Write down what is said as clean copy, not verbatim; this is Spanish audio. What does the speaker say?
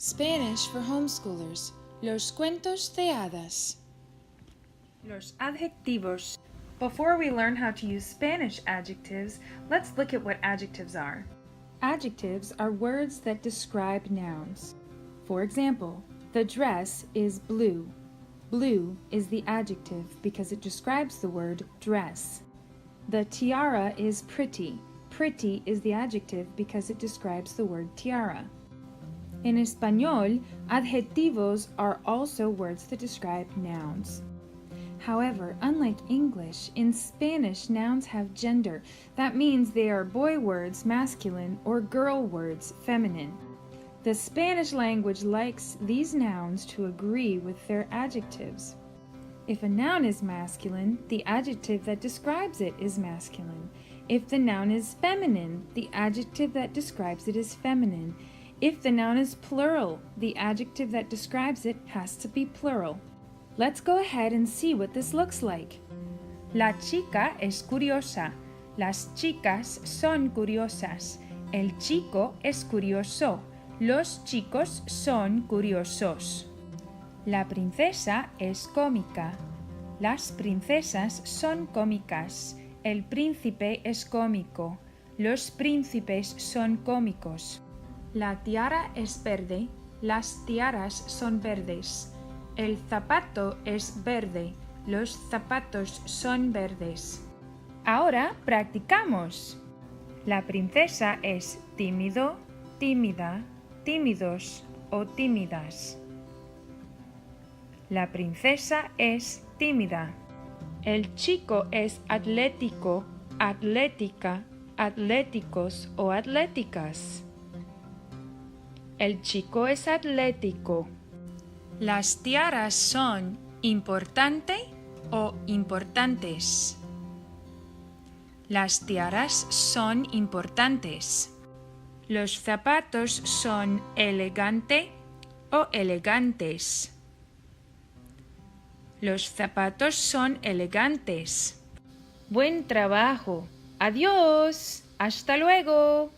Spanish for homeschoolers. Los cuentos de hadas. Los adjetivos. Before we learn how to use Spanish adjectives, let's look at what adjectives are. Adjectives are words that describe nouns. For example, the dress is blue. Blue is the adjective because it describes the word dress. The tiara is pretty. Pretty is the adjective because it describes the word tiara. In Español, adjetivos are also words that describe nouns. However, unlike English, in Spanish nouns have gender. That means they are boy words, masculine, or girl words, feminine. The Spanish language likes these nouns to agree with their adjectives. If a noun is masculine, the adjective that describes it is masculine. If the noun is feminine, the adjective that describes it is feminine. If the noun is plural, the adjective that describes it has to be plural. Let's go ahead and see what this looks like. La chica es curiosa. Las chicas son curiosas. El chico es curioso. Los chicos son curiosos. La princesa es cómica. Las princesas son cómicas. El príncipe es cómico. Los príncipes son cómicos. La tiara es verde. Las tiaras son verdes. El zapato es verde. Los zapatos son verdes. Ahora practicamos. La princesa es tímido, tímida, tímidos o tímidas. La princesa es tímida. El chico es atlético, atlética, atléticos o atléticas. El chico es atlético. Las tiaras son importante o importantes. Las tiaras son importantes. Los zapatos son elegante o elegantes. Los zapatos son elegantes. Buen trabajo. Adiós. Hasta luego.